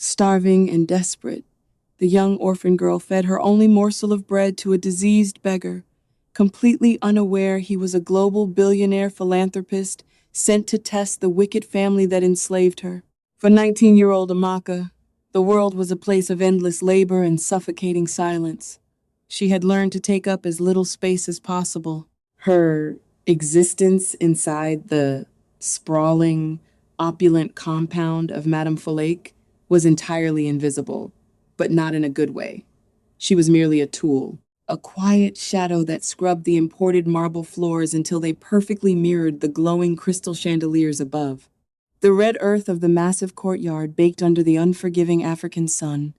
Starving and desperate, the young orphan girl fed her only morsel of bread to a diseased beggar, completely unaware he was a global billionaire philanthropist sent to test the wicked family that enslaved her. For 19-year-old Amaka, the world was a place of endless labor and suffocating silence. She had learned to take up as little space as possible. Her existence inside the sprawling, opulent compound of Madam Folake was entirely invisible, but not in a good way. She was merely a tool, a quiet shadow that scrubbed the imported marble floors until they perfectly mirrored the glowing crystal chandeliers above. The red earth of the massive courtyard baked under the unforgiving African sun.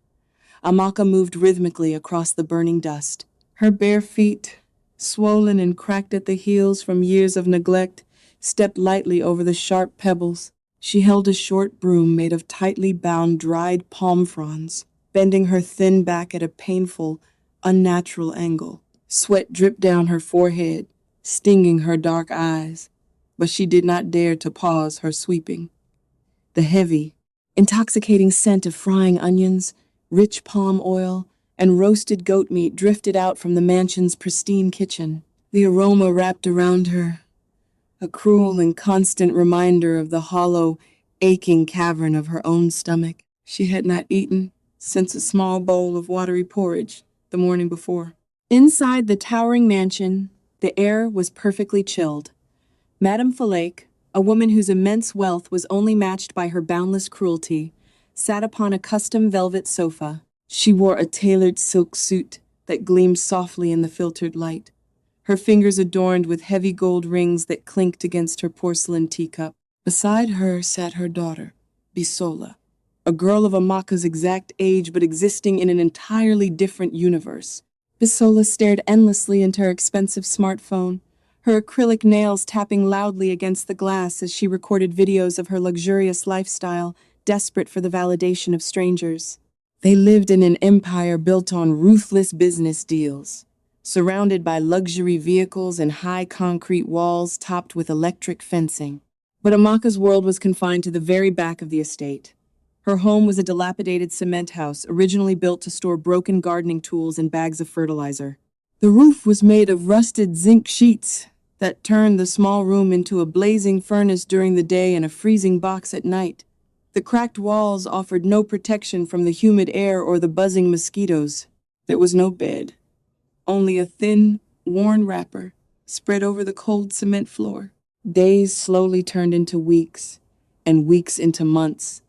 Amaka moved rhythmically across the burning dust. Her bare feet, swollen and cracked at the heels from years of neglect, stepped lightly over the sharp pebbles. She held a short broom made of tightly bound dried palm fronds, bending her thin back at a painful, unnatural angle. Sweat dripped down her forehead, stinging her dark eyes, but she did not dare to pause her sweeping. The heavy, intoxicating scent of frying onions, rich palm oil, and roasted goat meat drifted out from the mansion's pristine kitchen. The aroma wrapped around her, a cruel and constant reminder of the hollow, aching cavern of her own stomach. She had not eaten since a small bowl of watery porridge the morning before. Inside the towering mansion, the air was perfectly chilled. Madam Folake, a woman whose immense wealth was only matched by her boundless cruelty, sat upon a custom velvet sofa. She wore a tailored silk suit that gleamed softly in the filtered light, her fingers adorned with heavy gold rings that clinked against her porcelain teacup. Beside her sat her daughter, Bisola, a girl of Amaka's exact age but existing in an entirely different universe. Bisola stared endlessly into her expensive smartphone, her acrylic nails tapping loudly against the glass as she recorded videos of her luxurious lifestyle, desperate for the validation of strangers. They lived in an empire built on ruthless business deals, surrounded by luxury vehicles and high concrete walls topped with electric fencing. But Amaka's world was confined to the very back of the estate. Her home was a dilapidated cement house originally built to store broken gardening tools and bags of fertilizer. The roof was made of rusted zinc sheets that turned the small room into a blazing furnace during the day and a freezing box at night. The cracked walls offered no protection from the humid air or the buzzing mosquitoes. There was no bed, only a thin, worn wrapper spread over the cold cement floor. Days slowly turned into weeks, and weeks into months,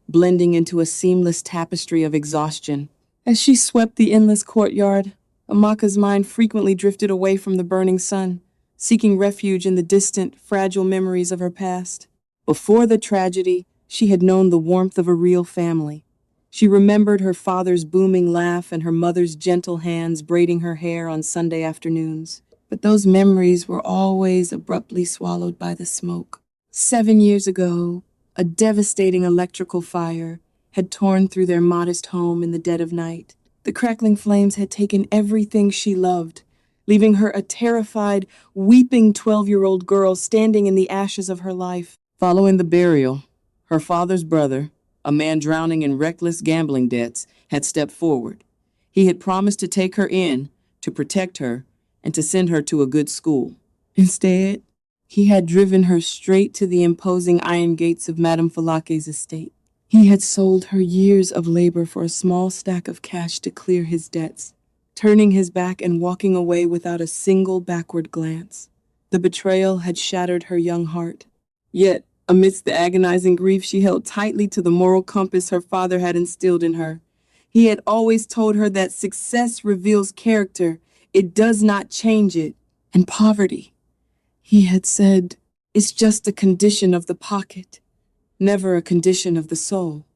blending into a seamless tapestry of exhaustion. As she swept the endless courtyard, Amaka's mind frequently drifted away from the burning sun, seeking refuge in the distant, fragile memories of her past. Before the tragedy, she had known the warmth of a real family. She remembered her father's booming laugh and her mother's gentle hands braiding her hair on Sunday afternoons. But those memories were always abruptly swallowed by the smoke. 7 years ago, a devastating electrical fire had torn through their modest home in the dead of night. The crackling flames had taken everything she loved, leaving her a terrified, weeping 12-year-old girl standing in the ashes of her life. Following the burial, her father's brother, a man drowning in reckless gambling debts, had stepped forward. He had promised to take her in, to protect her, and to send her to a good school. Instead, he had driven her straight to the imposing iron gates of Madam Folake's estate. He had sold her years of labor for a small stack of cash to clear his debts, turning his back and walking away without a single backward glance. The betrayal had shattered her young heart. Yet, amidst the agonizing grief, she held tightly to the moral compass her father had instilled in her. He had always told her that success reveals character, it does not change it. And poverty, he had said, is just a condition of the pocket, never a condition of the soul.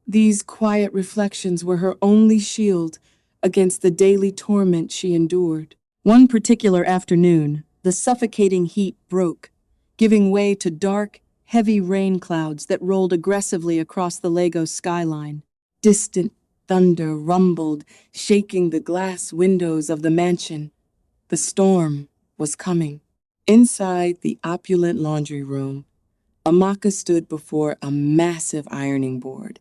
These quiet reflections were her only shield against the daily torment she endured. One particular afternoon, the suffocating heat broke, giving way to dark, heavy rain clouds that rolled aggressively across the Lagos skyline. Distant thunder rumbled, shaking the glass windows of the mansion. The storm was coming. Inside the opulent laundry room, Amaka stood before a massive ironing board.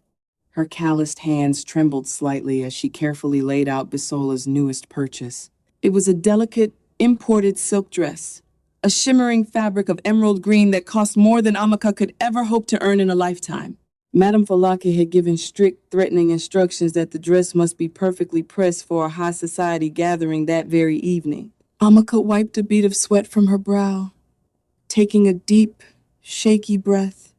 Her calloused hands trembled slightly as she carefully laid out Bisola's newest purchase. It was a delicate, imported silk dress, a shimmering fabric of emerald green that cost more than Amaka could ever hope to earn in a lifetime. Madam Folake had given strict, threatening instructions that the dress must be perfectly pressed for a high society gathering that very evening. Amaka wiped a bead of sweat from her brow. Taking a deep, shaky breath,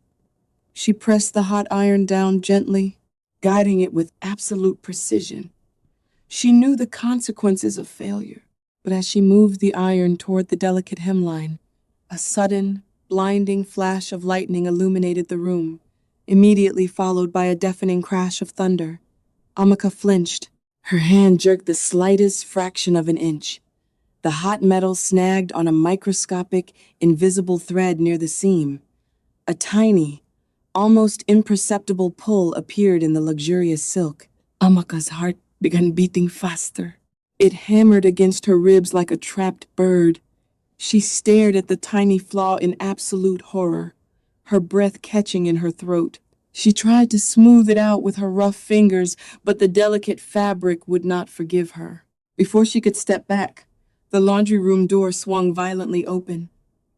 she pressed the hot iron down gently, guiding it with absolute precision. She knew the consequences of failure, but as she moved the iron toward the delicate hemline, a sudden, blinding flash of lightning illuminated the room, immediately followed by a deafening crash of thunder. Amaka flinched. Her hand jerked the slightest fraction of an inch. The hot metal snagged on a microscopic, invisible thread near the seam. A tiny, almost imperceptible pull appeared in the luxurious silk. Amaka's heart began beating faster. It hammered against her ribs like a trapped bird. She stared at the tiny flaw in absolute horror, her breath catching in her throat. She tried to smooth it out with her rough fingers, but the delicate fabric would not forgive her. Before she could step back, the laundry room door swung violently open.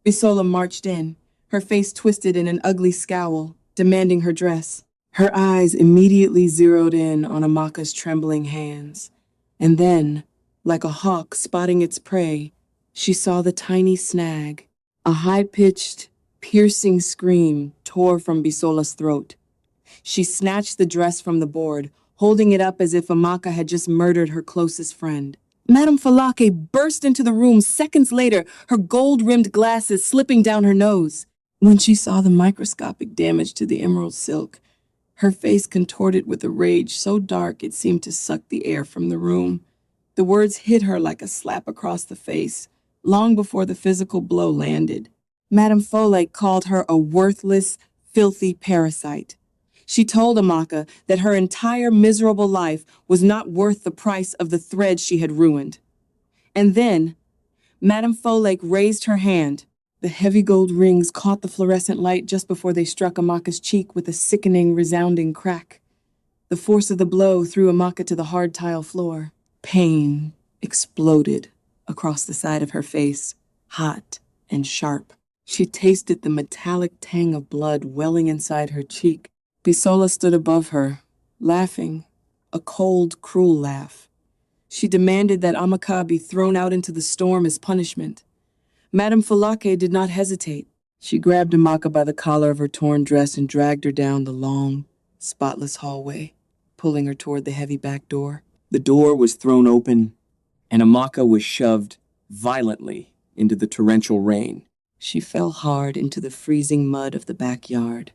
Bisola marched in, her face twisted in an ugly scowl, demanding her dress. Her eyes immediately zeroed in on Amaka's trembling hands. And then, like a hawk spotting its prey, she saw the tiny snag. A high-pitched, piercing scream tore from Bisola's throat. She snatched the dress from the board, holding it up as if Amaka had just murdered her closest friend. Madam Folake burst into the room seconds later, her gold-rimmed glasses slipping down her nose. When she saw the microscopic damage to the emerald silk, her face contorted with a rage so dark it seemed to suck the air from the room. The words hit her like a slap across the face, long before the physical blow landed. Madam Folake called her a worthless, filthy parasite. She told Amaka that her entire miserable life was not worth the price of the thread she had ruined. And then, Madam Folake raised her hand. The heavy gold rings caught the fluorescent light just before they struck Amaka's cheek with a sickening, resounding crack. The force of the blow threw Amaka to the hard tile floor. Pain exploded across the side of her face, hot and sharp. She tasted the metallic tang of blood welling inside her cheek. Bisola stood above her, laughing, a cold, cruel laugh. She demanded that Amaka be thrown out into the storm as punishment. Madam Folake did not hesitate. She grabbed Amaka by the collar of her torn dress and dragged her down the long, spotless hallway, pulling her toward the heavy back door. The door was thrown open, and Amaka was shoved violently into the torrential rain. She fell hard into the freezing mud of the backyard.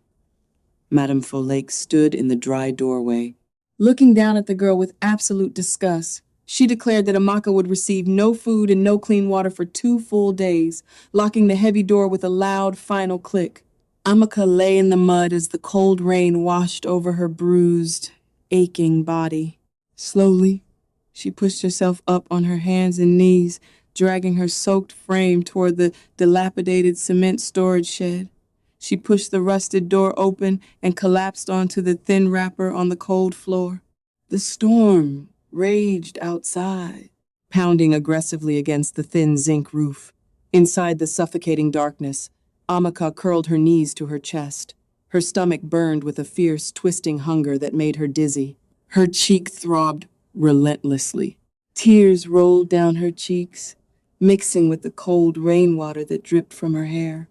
Madam Folake stood in the dry doorway, looking down at the girl with absolute disgust. She declared that Amaka would receive no food and no clean water for 2 full days, locking the heavy door with a loud final click. Amaka lay in the mud as the cold rain washed over her bruised, aching body. Slowly, she pushed herself up on her hands and knees, dragging her soaked frame toward the dilapidated cement storage shed. She pushed the rusted door open and collapsed onto the thin wrapper on the cold floor. The storm raged outside, pounding aggressively against the thin zinc roof. Inside the suffocating darkness, Amaka curled her knees to her chest. Her stomach burned with a fierce, twisting hunger that made her dizzy. Her cheek throbbed relentlessly. Tears rolled down her cheeks, mixing with the cold rainwater that dripped from her hair.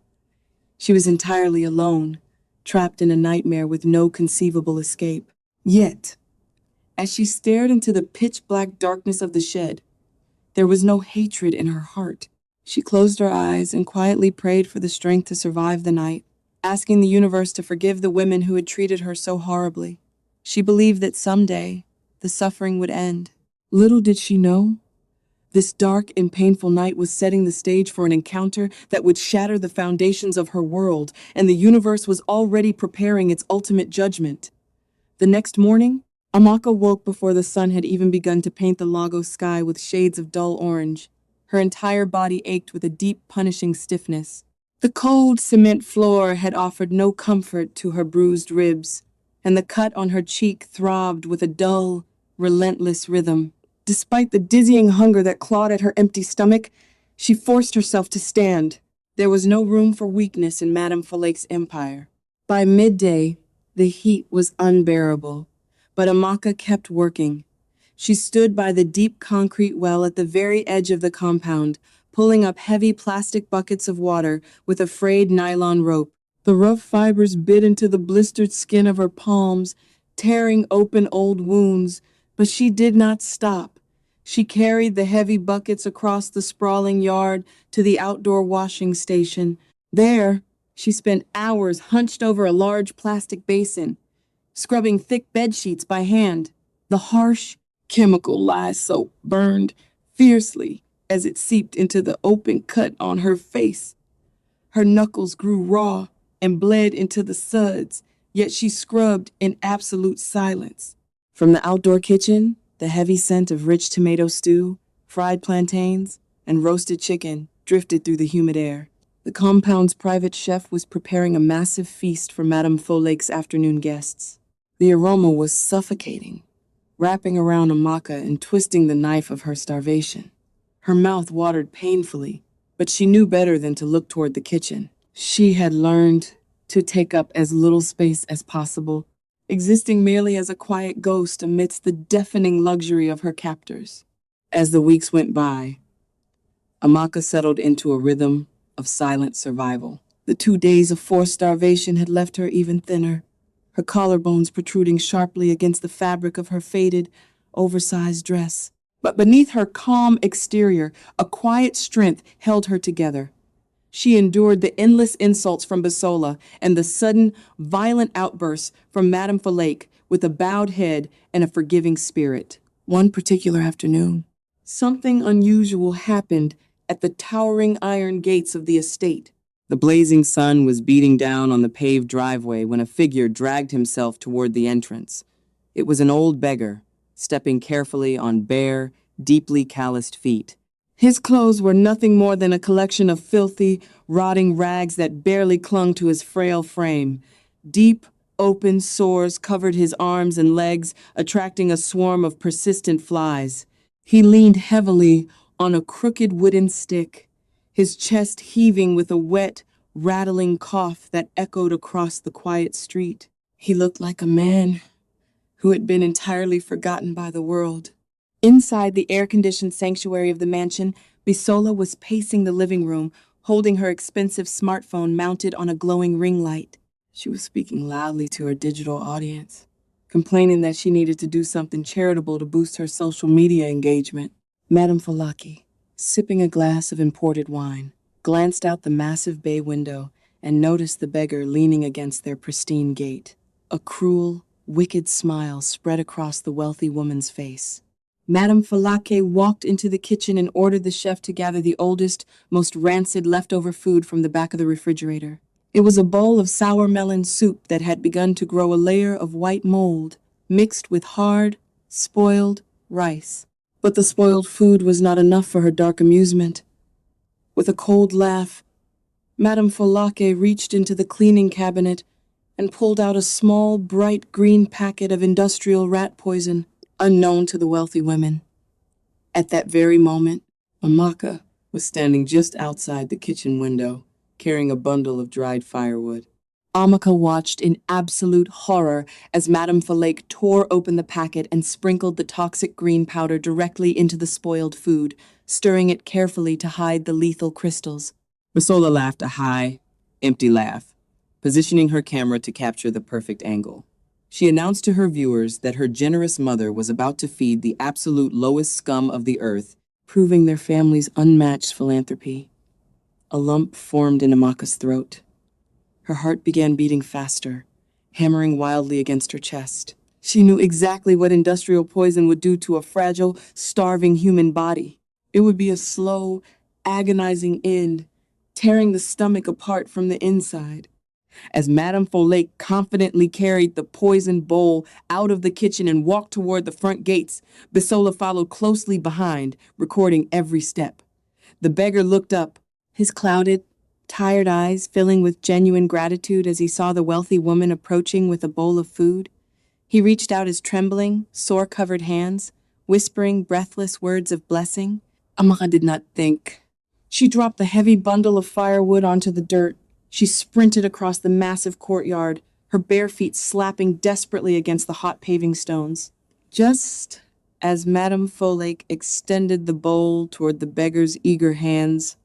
She was entirely alone, trapped in a nightmare with no conceivable escape. Yet, as she stared into the pitch-black darkness of the shed, there was no hatred in her heart. She closed her eyes and quietly prayed for the strength to survive the night, asking the universe to forgive the women who had treated her so horribly. She believed that someday, the suffering would end. Little did she know, this dark and painful night was setting the stage for an encounter that would shatter the foundations of her world, and the universe was already preparing its ultimate judgment. The next morning, Amaka woke before the sun had even begun to paint the Lagos sky with shades of dull orange. Her entire body ached with a deep, punishing stiffness. The cold cement floor had offered no comfort to her bruised ribs, and the cut on her cheek throbbed with a dull, relentless rhythm. Despite the dizzying hunger that clawed at her empty stomach, she forced herself to stand. There was no room for weakness in Madam Folake's empire. By midday, the heat was unbearable, but Amaka kept working. She stood by the deep concrete well at the very edge of the compound, pulling up heavy plastic buckets of water with a frayed nylon rope. The rough fibers bit into the blistered skin of her palms, tearing open old wounds, but she did not stop. She carried the heavy buckets across the sprawling yard to the outdoor washing station. There, she spent hours hunched over a large plastic basin, scrubbing thick bed sheets by hand. The harsh, chemical lye soap burned fiercely as it seeped into the open cut on her face. Her knuckles grew raw and bled into the suds, yet she scrubbed in absolute silence. From the outdoor kitchen, the heavy scent of rich tomato stew, fried plantains, and roasted chicken drifted through the humid air. The compound's private chef was preparing a massive feast for Madam Folake's afternoon guests. The aroma was suffocating, wrapping around Amaka and twisting the knife of her starvation. Her mouth watered painfully, but she knew better than to look toward the kitchen. She had learned to take up as little space as possible, existing merely as a quiet ghost amidst the deafening luxury of her captors. As the weeks went by, Amaka settled into a rhythm of silent survival. The 2 days of forced starvation had left her even thinner, her collarbones protruding sharply against the fabric of her faded, oversized dress. But beneath her calm exterior, a quiet strength held her together. She endured the endless insults from Bisola and the sudden, violent outbursts from Madam Folake with a bowed head and a forgiving spirit. One particular afternoon, something unusual happened at the towering iron gates of the estate. The blazing sun was beating down on the paved driveway when a figure dragged himself toward the entrance. It was an old beggar, stepping carefully on bare, deeply calloused feet. His clothes were nothing more than a collection of filthy, rotting rags that barely clung to his frail frame. Deep, open sores covered his arms and legs, attracting a swarm of persistent flies. He leaned heavily on a crooked wooden stick, his chest heaving with a wet, rattling cough that echoed across the quiet street. He looked like a man who had been entirely forgotten by the world. Inside the air-conditioned sanctuary of the mansion, Bisola was pacing the living room, holding her expensive smartphone mounted on a glowing ring light. She was speaking loudly to her digital audience, complaining that she needed to do something charitable to boost her social media engagement. Madam Folake, sipping a glass of imported wine, glanced out the massive bay window and noticed the beggar leaning against their pristine gate. A cruel, wicked smile spread across the wealthy woman's face. Madam Folake walked into the kitchen and ordered the chef to gather the oldest, most rancid leftover food from the back of the refrigerator. It was a bowl of sour melon soup that had begun to grow a layer of white mold, mixed with hard, spoiled rice. But the spoiled food was not enough for her dark amusement. With a cold laugh, Madam Folake reached into the cleaning cabinet and pulled out a small, bright green packet of industrial rat poison, unknown to the wealthy women. At that very moment, Amaka was standing just outside the kitchen window, carrying a bundle of dried firewood. Amaka watched in absolute horror as Madam Folake tore open the packet and sprinkled the toxic green powder directly into the spoiled food, stirring it carefully to hide the lethal crystals. Bisola laughed a high, empty laugh, positioning her camera to capture the perfect angle. She announced to her viewers that her generous mother was about to feed the absolute lowest scum of the earth, proving their family's unmatched philanthropy. A lump formed in Amaka's throat. Her heart began beating faster, hammering wildly against her chest. She knew exactly what industrial poison would do to a fragile, starving human body. It would be a slow, agonizing end, tearing the stomach apart from the inside. As Madame Folake confidently carried the poisoned bowl out of the kitchen and walked toward the front gates, Bisola followed closely behind, recording every step. The beggar looked up, his clouded, tired eyes filling with genuine gratitude as he saw the wealthy woman approaching with a bowl of food. He reached out his trembling, sore-covered hands, whispering breathless words of blessing. Amaka did not think. She dropped the heavy bundle of firewood onto the dirt. She sprinted across the massive courtyard, her bare feet slapping desperately against the hot paving stones. Just as Madam Folake extended the bowl toward the beggar's eager hands,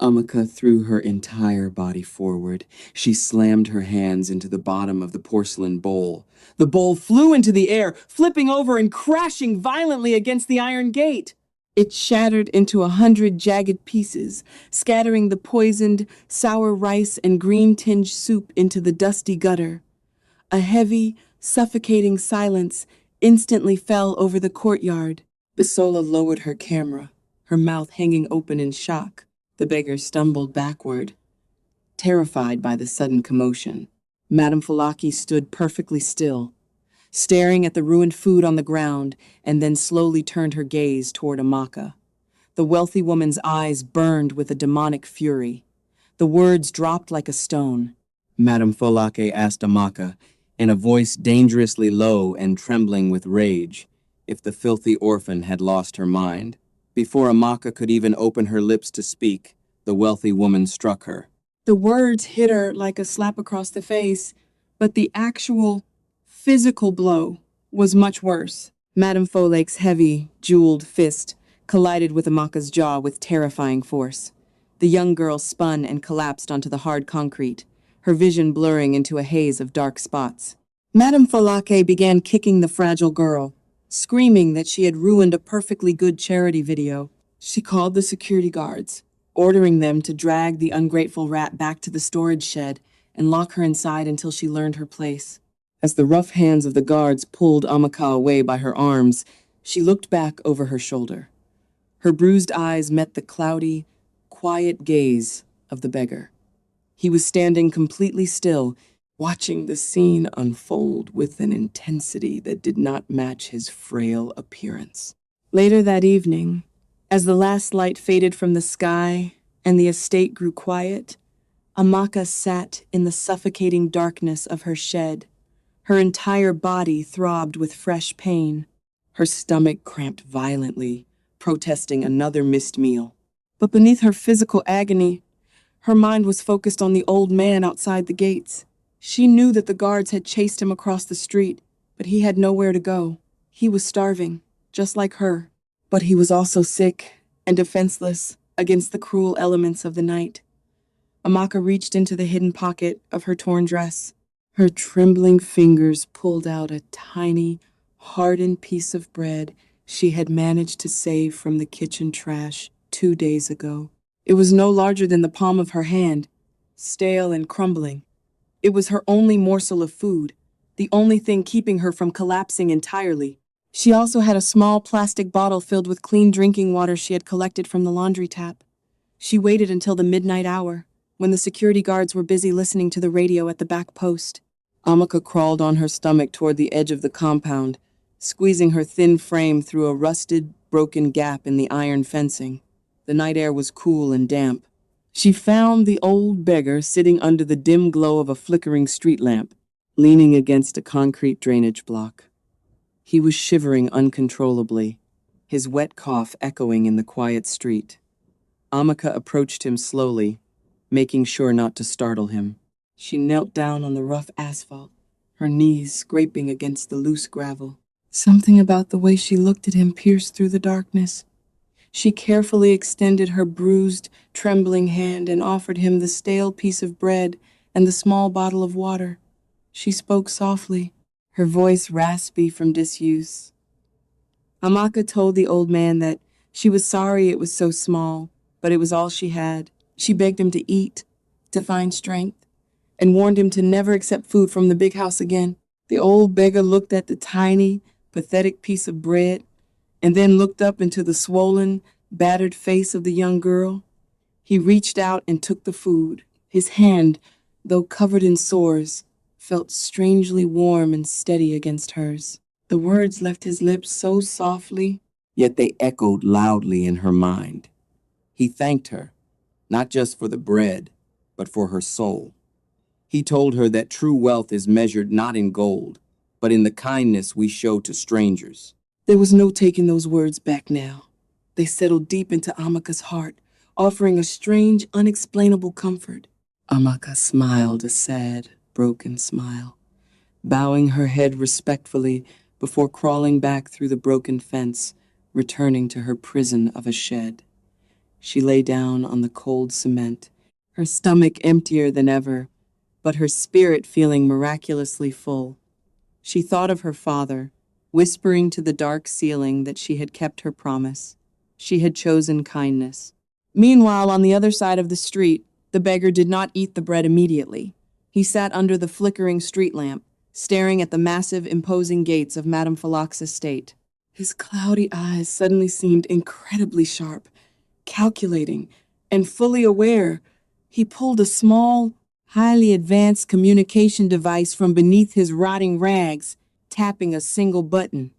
Amaka threw her entire body forward. She slammed her hands into the bottom of the porcelain bowl. The bowl flew into the air, flipping over and crashing violently against the iron gate. It shattered into 100 jagged pieces, scattering the poisoned, sour rice and green-tinged soup into the dusty gutter. A heavy, suffocating silence instantly fell over the courtyard. Bisola lowered her camera, her mouth hanging open in shock. The beggar stumbled backward, terrified by the sudden commotion. Madam Folake stood perfectly still, staring at the ruined food on the ground, and then slowly turned her gaze toward Amaka. The wealthy woman's eyes burned with a demonic fury. The words dropped like a stone. Madam Folake asked Amaka, in a voice dangerously low and trembling with rage, if the filthy orphan had lost her mind. Before Amaka could even open her lips to speak, the wealthy woman struck her. The words hit her like a slap across the face, but the actual physical blow was much worse. Madam Folake's heavy, jeweled fist collided with Amaka's jaw with terrifying force. The young girl spun and collapsed onto the hard concrete, her vision blurring into a haze of dark spots. Madam Folake began kicking the fragile girl, screaming that she had ruined a perfectly good charity video. She called the security guards, ordering them to drag the ungrateful rat back to the storage shed and lock her inside until she learned her place. As the rough hands of the guards pulled Amaka away by her arms, she looked back over her shoulder. Her bruised eyes met the cloudy, quiet gaze of the beggar. He was standing completely still, watching the scene unfold with an intensity that did not match his frail appearance. Later that evening, as the last light faded from the sky and the estate grew quiet, Amaka sat in the suffocating darkness of her shed. Her entire body throbbed with fresh pain. Her stomach cramped violently, protesting another missed meal. But beneath her physical agony, her mind was focused on the old man outside the gates. She knew that the guards had chased him across the street, but he had nowhere to go. He was starving, just like her. But he was also sick and defenseless against the cruel elements of the night. Amaka reached into the hidden pocket of her torn dress. Her trembling fingers pulled out a tiny, hardened piece of bread she had managed to save from the kitchen trash 2 days ago. It was no larger than the palm of her hand, stale and crumbling. It was her only morsel of food, the only thing keeping her from collapsing entirely. She also had a small plastic bottle filled with clean drinking water she had collected from the laundry tap. She waited until the midnight hour, when the security guards were busy listening to the radio at the back post. Amaka crawled on her stomach toward the edge of the compound, squeezing her thin frame through a rusted, broken gap in the iron fencing. The night air was cool and damp. She found the old beggar sitting under the dim glow of a flickering street lamp, leaning against a concrete drainage block. He was shivering uncontrollably, his wet cough echoing in the quiet street. Amaka approached him slowly, making sure not to startle him. She knelt down on the rough asphalt, her knees scraping against the loose gravel. Something about the way she looked at him pierced through the darkness. She carefully extended her bruised, trembling hand and offered him the stale piece of bread and the small bottle of water. She spoke softly, her voice raspy from disuse. Amaka told the old man that she was sorry it was so small, but it was all she had. She begged him to eat, to find strength, and warned him to never accept food from the big house again. The old beggar looked at the tiny, pathetic piece of bread and then looked up into the swollen, battered face of the young girl. He reached out and took the food. His hand, though covered in sores, felt strangely warm and steady against hers. The words left his lips so softly, yet they echoed loudly in her mind. He thanked her, not just for the bread, but for her soul. He told her that true wealth is measured not in gold, but in the kindness we show to strangers. There was no taking those words back now. They settled deep into Amaka's heart, offering a strange, unexplainable comfort. Amaka smiled a sad, broken smile, bowing her head respectfully before crawling back through the broken fence, returning to her prison of a shed. She lay down on the cold cement, her stomach emptier than ever, but her spirit feeling miraculously full. She thought of her father, whispering to the dark ceiling that she had kept her promise. She had chosen kindness. Meanwhile, on the other side of the street, the beggar did not eat the bread immediately. He sat under the flickering street lamp, staring at the massive, imposing gates of Madam Folake's estate. His cloudy eyes suddenly seemed incredibly sharp, calculating, and fully aware. He pulled a small, highly advanced communication device from beneath his rotting rags, tapping a single button.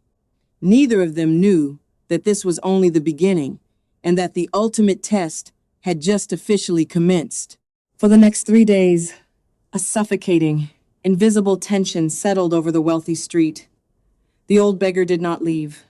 Neither of them knew that this was only the beginning, and that the ultimate test had just officially commenced. For the next 3 days, a suffocating, invisible tension settled over the wealthy street. The old beggar did not leave.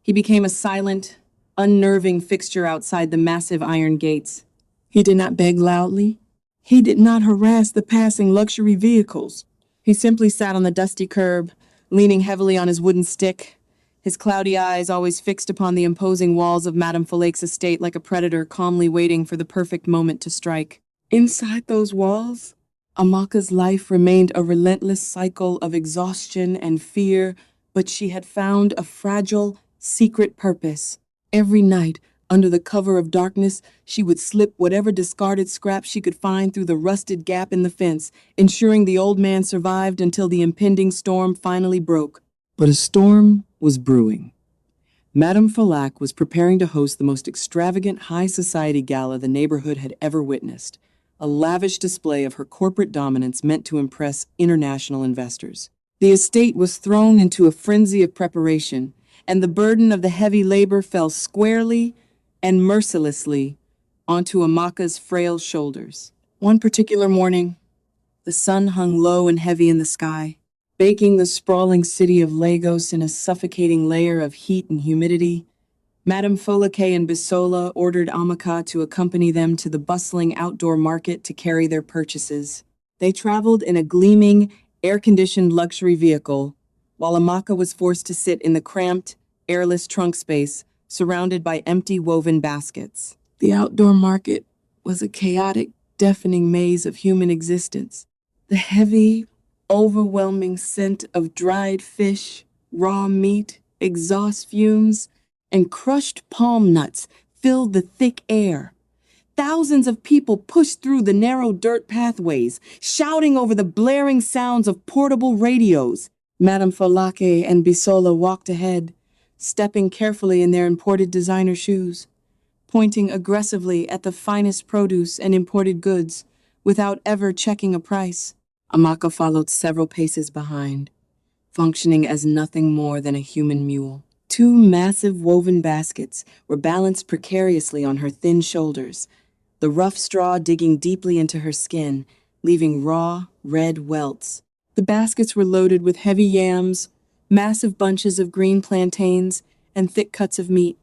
He became a silent, unnerving fixture outside the massive iron gates. He did not beg loudly. He did not harass the passing luxury vehicles. He simply sat on the dusty curb, leaning heavily on his wooden stick, his cloudy eyes always fixed upon the imposing walls of Madam Folake's estate like a predator calmly waiting for the perfect moment to strike. Inside those walls, Amaka's life remained a relentless cycle of exhaustion and fear, but she had found a fragile, secret purpose. Every night, under the cover of darkness, she would slip whatever discarded scraps she could find through the rusted gap in the fence, ensuring the old man survived until the impending storm finally broke. But a storm was brewing. Madam Folake was preparing to host the most extravagant high society gala the neighborhood had ever witnessed, a lavish display of her corporate dominance meant to impress international investors. The estate was thrown into a frenzy of preparation, and the burden of the heavy labor fell squarely and mercilessly onto Amaka's frail shoulders. One particular morning, the sun hung low and heavy in the sky, baking the sprawling city of Lagos in a suffocating layer of heat and humidity. Madam Folake and Bisola ordered Amaka to accompany them to the bustling outdoor market to carry their purchases. They traveled in a gleaming, air-conditioned luxury vehicle, while Amaka was forced to sit in the cramped, airless trunk space surrounded by empty woven baskets. The outdoor market was a chaotic, deafening maze of human existence. The heavy, overwhelming scent of dried fish, raw meat, exhaust fumes, and crushed palm nuts filled the thick air. Thousands of people pushed through the narrow dirt pathways, shouting over the blaring sounds of portable radios. Madam Folake and Bisola walked ahead, stepping carefully in their imported designer shoes, pointing aggressively at the finest produce and imported goods without ever checking a price. Amaka followed several paces behind, functioning as nothing more than a human mule. 2 massive woven baskets were balanced precariously on her thin shoulders, the rough straw digging deeply into her skin, leaving raw, red welts. The baskets were loaded with heavy yams, massive bunches of green plantains, and thick cuts of meat.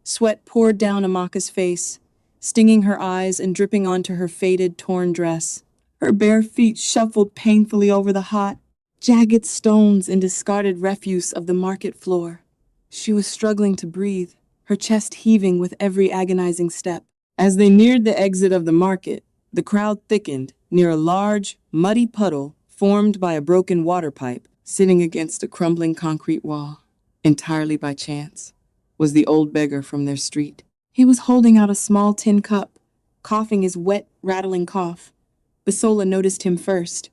Sweat poured down Amaka's face, stinging her eyes and dripping onto her faded, torn dress. Her bare feet shuffled painfully over the hot, jagged stones and discarded refuse of the market floor. She was struggling to breathe, her chest heaving with every agonizing step. As they neared the exit of the market, the crowd thickened near a large, muddy puddle formed by a broken water pipe sitting against a crumbling concrete wall. Entirely by chance was the old beggar from their street. He was holding out a small tin cup, coughing his wet, rattling cough. Bisola noticed him first.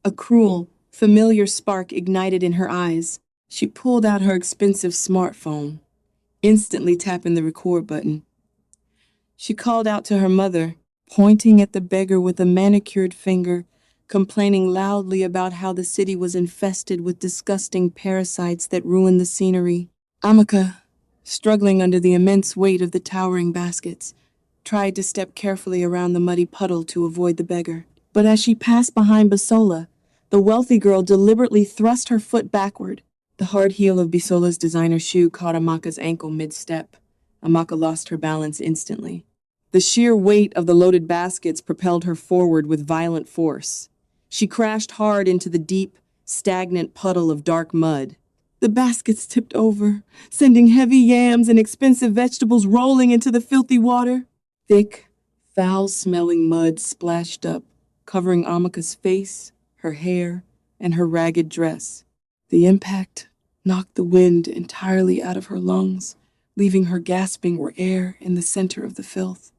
A cruel, familiar spark ignited in her eyes. She pulled out her expensive smartphone, instantly tapping the record button. She called out to her mother, pointing at the beggar with a manicured finger, complaining loudly about how the city was infested with disgusting parasites that ruined the scenery. Amaka, struggling under the immense weight of the towering baskets, tried to step carefully around the muddy puddle to avoid the beggar. But as she passed behind Bisola, The wealthy girl deliberately thrust her foot backward. The hard heel of Bisola's designer shoe caught Amaka's ankle mid-step. Amaka lost her balance instantly. The sheer weight of the loaded baskets propelled her forward with violent force. She crashed hard into the deep, stagnant puddle of dark mud. The baskets tipped over, sending heavy yams and expensive vegetables rolling into the filthy water. Thick, foul-smelling mud splashed up, covering Amaka's face, her hair, and her ragged dress. The impact knocked the wind entirely out of her lungs, leaving her gasping for air in the center of the filth.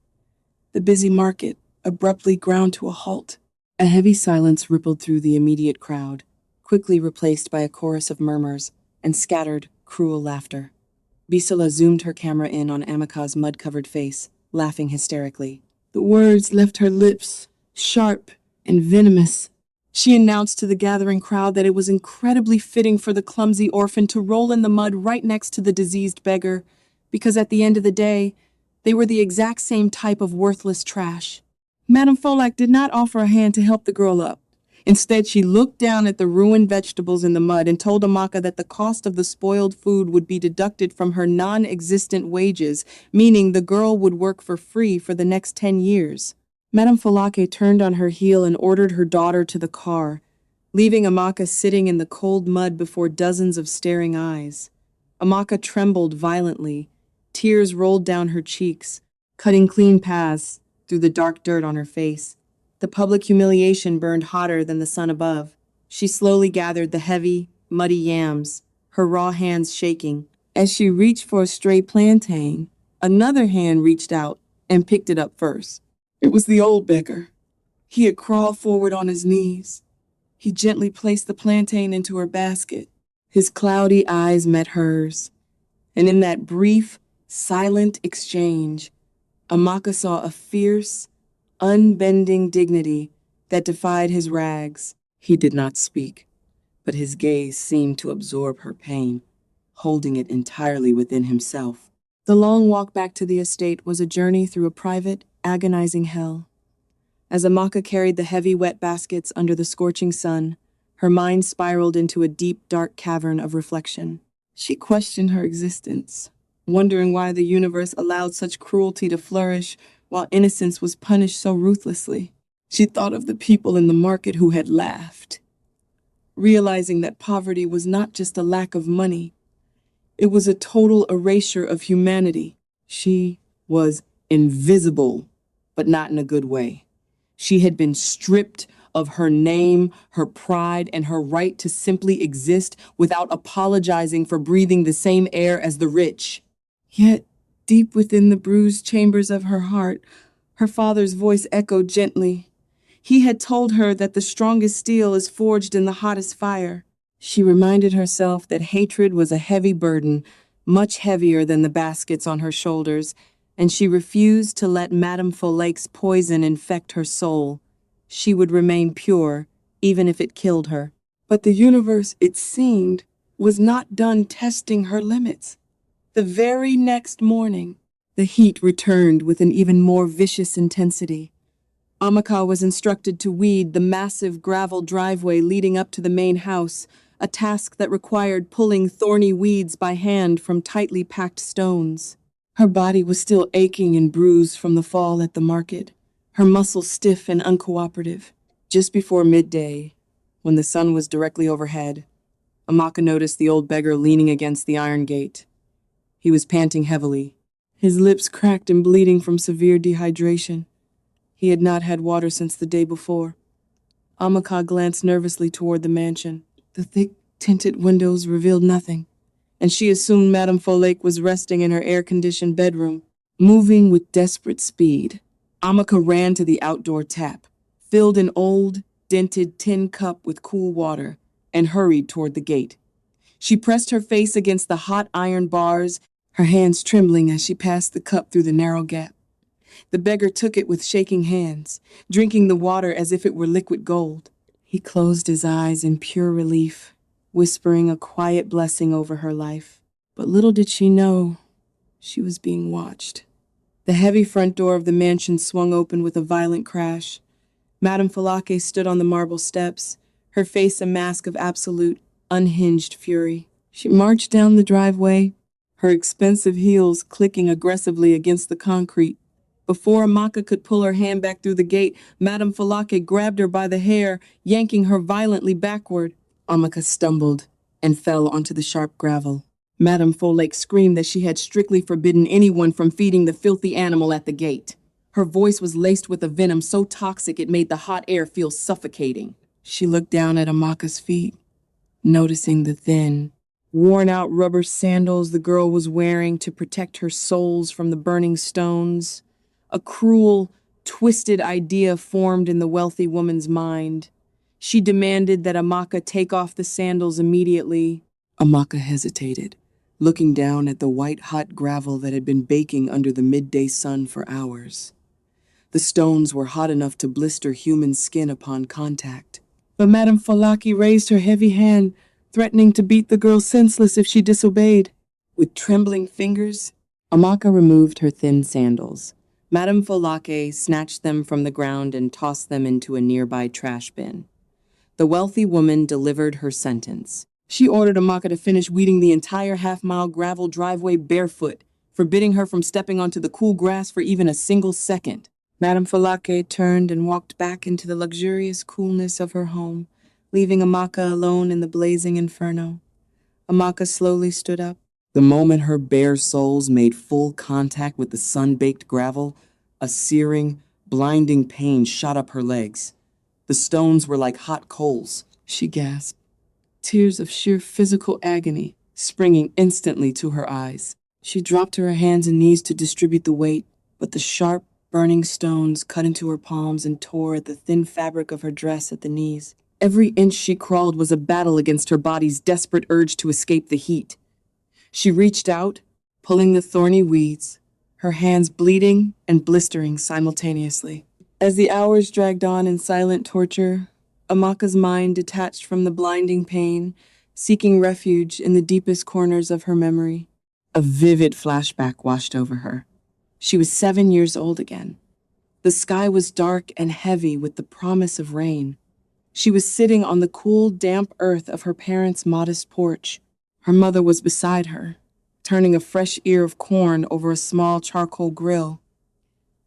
The busy market abruptly ground to a halt. A heavy silence rippled through the immediate crowd, quickly replaced by a chorus of murmurs and scattered, cruel laughter. Bisola zoomed her camera in on Amaka's mud-covered face, laughing hysterically. The words left her lips, sharp and venomous. She announced to the gathering crowd that it was incredibly fitting for the clumsy orphan to roll in the mud right next to the diseased beggar, because at the end of the day, they were the exact same type of worthless trash. Madam Folake did not offer a hand to help the girl up. Instead, she looked down at the ruined vegetables in the mud and told Amaka that the cost of the spoiled food would be deducted from her non-existent wages, meaning the girl would work for free for the next 10 years. Madam Folake turned on her heel and ordered her daughter to the car, leaving Amaka sitting in the cold mud before dozens of staring eyes. Amaka trembled violently. Tears rolled down her cheeks, cutting clean paths through the dark dirt on her face. The public humiliation burned hotter than the sun above. She slowly gathered the heavy, muddy yams, her raw hands shaking. As she reached for a stray plantain, another hand reached out and picked it up first. It was the old beggar. He had crawled forward on his knees. He gently placed the plantain into her basket. His cloudy eyes met hers, and in that brief, silent exchange, Amaka saw a fierce, unbending dignity that defied his rags. He did not speak, but his gaze seemed to absorb her pain, holding it entirely within himself. The long walk back to the estate was a journey through a private, agonizing hell. As Amaka carried the heavy, wet baskets under the scorching sun, her mind spiraled into a deep, dark cavern of reflection. She questioned her existence, wondering why the universe allowed such cruelty to flourish while innocence was punished so ruthlessly. She thought of the people in the market who had laughed, realizing that poverty was not just a lack of money, it was a total erasure of humanity. She was invisible, but not in a good way. She had been stripped of her name, her pride, and her right to simply exist without apologizing for breathing the same air as the rich. Yet, deep within the bruised chambers of her heart, her father's voice echoed gently. He had told her that the strongest steel is forged in the hottest fire. She reminded herself that hatred was a heavy burden, much heavier than the baskets on her shoulders, and she refused to let Madam Folake's poison infect her soul. She would remain pure, even if it killed her. But the universe, it seemed, was not done testing her limits. The very next morning, the heat returned with an even more vicious intensity. Amaka was instructed to weed the massive gravel driveway leading up to the main house, a task that required pulling thorny weeds by hand from tightly packed stones. Her body was still aching and bruised from the fall at the market, her muscles stiff and uncooperative. Just before midday, when the sun was directly overhead, Amaka noticed the old beggar leaning against the iron gate. He was panting heavily, his lips cracked and bleeding from severe dehydration. He had not had water since the day before. Amaka glanced nervously toward the mansion. The thick, tinted windows revealed nothing, and she assumed Madam Folake was resting in her air-conditioned bedroom. Moving with desperate speed, Amaka ran to the outdoor tap, filled an old, dented tin cup with cool water, and hurried toward the gate. She pressed her face against the hot iron bars, her hands trembling as she passed the cup through the narrow gap. The beggar took it with shaking hands, drinking the water as if it were liquid gold. He closed his eyes in pure relief, whispering a quiet blessing over her life. But little did she know, she was being watched. The heavy front door of the mansion swung open with a violent crash. Madam Folake stood on the marble steps, her face a mask of absolute, unhinged fury. She marched down the driveway, her expensive heels clicking aggressively against the concrete. Before Amaka could pull her hand back through the gate, Madam Folake grabbed her by the hair, yanking her violently backward. Amaka stumbled and fell onto the sharp gravel. Madam Folake screamed that she had strictly forbidden anyone from feeding the filthy animal at the gate. Her voice was laced with a venom so toxic it made the hot air feel suffocating. She looked down at Amaka's feet, noticing the thin, worn-out rubber sandals the girl was wearing to protect her soles from the burning stones. A cruel, twisted idea formed in the wealthy woman's mind. She demanded that Amaka take off the sandals immediately. Amaka hesitated, looking down at the white-hot gravel that had been baking under the midday sun for hours. The stones were hot enough to blister human skin upon contact. But Madam Folake raised her heavy hand, threatening to beat the girl senseless if she disobeyed. With trembling fingers, Amaka removed her thin sandals. Madam Folake snatched them from the ground and tossed them into a nearby trash bin. The wealthy woman delivered her sentence. She ordered Amaka to finish weeding the entire half-mile gravel driveway barefoot, forbidding her from stepping onto the cool grass for even a single second. Madam Folake turned and walked back into the luxurious coolness of her home, leaving Amaka alone in the blazing inferno. Amaka slowly stood up. The moment her bare soles made full contact with the sun-baked gravel, a searing, blinding pain shot up her legs. The stones were like hot coals. She gasped, tears of sheer physical agony springing instantly to her eyes. She dropped to her hands and knees to distribute the weight, but the sharp, burning stones cut into her palms and tore at the thin fabric of her dress at the knees. Every inch she crawled was a battle against her body's desperate urge to escape the heat. She reached out, pulling the thorny weeds, her hands bleeding and blistering simultaneously. As the hours dragged on in silent torture, Amaka's mind detached from the blinding pain, seeking refuge in the deepest corners of her memory. A vivid flashback washed over her. She was 7 years old again. The sky was dark and heavy with the promise of rain. She was sitting on the cool, damp earth of her parents' modest porch. Her mother was beside her, turning a fresh ear of corn over a small charcoal grill.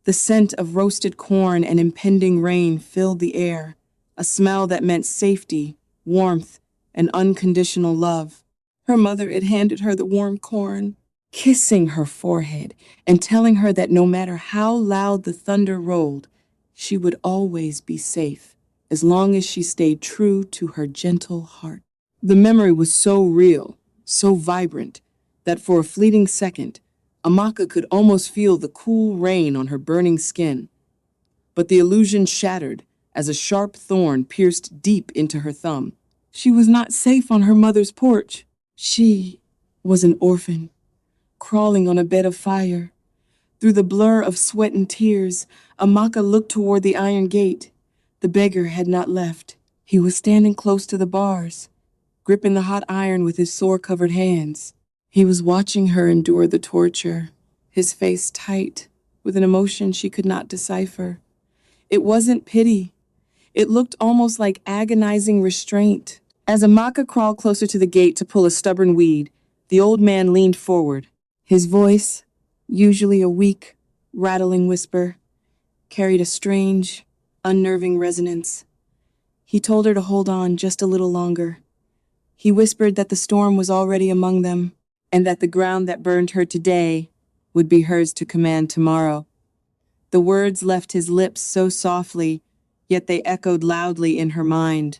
The scent of roasted corn and impending rain filled the air, a smell that meant safety, warmth, and unconditional love. Her mother had handed her the warm corn, kissing her forehead and telling her that no matter how loud the thunder rolled, she would always be safe, as long as she stayed true to her gentle heart. The memory was so real, so vibrant, that for a fleeting second, Amaka could almost feel the cool rain on her burning skin. But the illusion shattered as a sharp thorn pierced deep into her thumb. She was not safe on her mother's porch. She was an orphan, crawling on a bed of fire. Through the blur of sweat and tears, Amaka looked toward the iron gate. The beggar had not left. He was standing close to the bars, gripping the hot iron with his sore-covered hands. He was watching her endure the torture, his face tight, with an emotion she could not decipher. It wasn't pity. It looked almost like agonizing restraint. As Amaka crawled closer to the gate to pull a stubborn weed, the old man leaned forward. His voice, usually a weak, rattling whisper, carried a strange, unnerving resonance. He told her to hold on just a little longer. He whispered that the storm was already among them, and that the ground that burned her today would be hers to command tomorrow. The words left his lips so softly, yet they echoed loudly in her mind.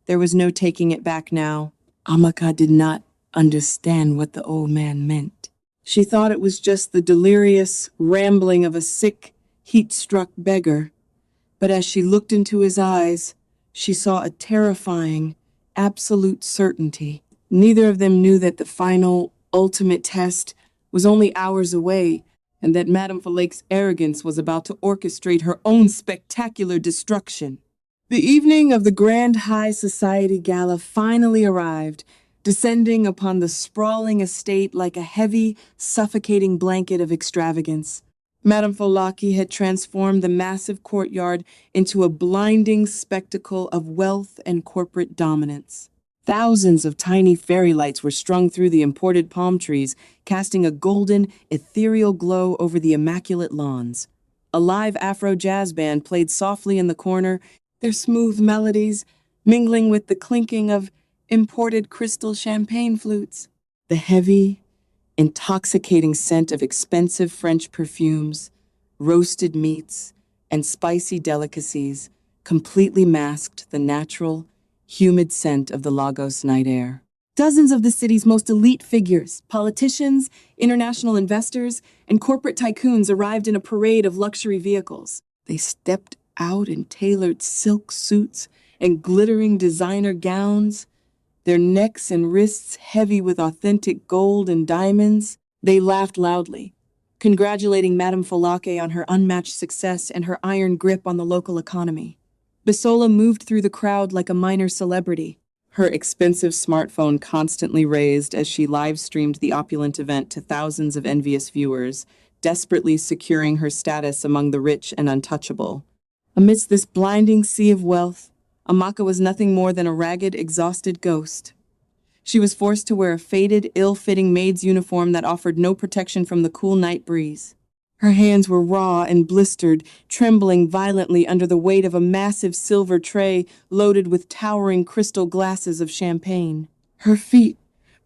There was no taking it back now. Amaka did not understand what the old man meant. She thought it was just the delirious rambling of a sick, heat-struck beggar. But as she looked into his eyes, she saw a terrifying, absolute certainty. Neither of them knew that the final, ultimate test was only hours away, and that Madam Folake's arrogance was about to orchestrate her own spectacular destruction. The evening of the Grand High Society Gala finally arrived, descending upon the sprawling estate like a heavy, suffocating blanket of extravagance. Madam Folake had transformed the massive courtyard into a blinding spectacle of wealth and corporate dominance. Thousands of tiny fairy lights were strung through the imported palm trees, casting a golden, ethereal glow over the immaculate lawns. A live Afro jazz band played softly in the corner, their smooth melodies mingling with the clinking of imported crystal champagne flutes. The heavy, intoxicating scent of expensive French perfumes, roasted meats, and spicy delicacies completely masked the natural, humid scent of the Lagos night air. Dozens of the city's most elite figures, politicians, international investors, and corporate tycoons arrived in a parade of luxury vehicles. They stepped out in tailored silk suits and glittering designer gowns, their necks and wrists heavy with authentic gold and diamonds. They laughed loudly, congratulating Madam Folake on her unmatched success and her iron grip on the local economy. Bisola moved through the crowd like a minor celebrity, her expensive smartphone constantly raised as she live-streamed the opulent event to thousands of envious viewers, desperately securing her status among the rich and untouchable. Amidst this blinding sea of wealth, Amaka was nothing more than a ragged, exhausted ghost. She was forced to wear a faded, ill-fitting maid's uniform that offered no protection from the cool night breeze. Her hands were raw and blistered, trembling violently under the weight of a massive silver tray loaded with towering crystal glasses of champagne. Her feet,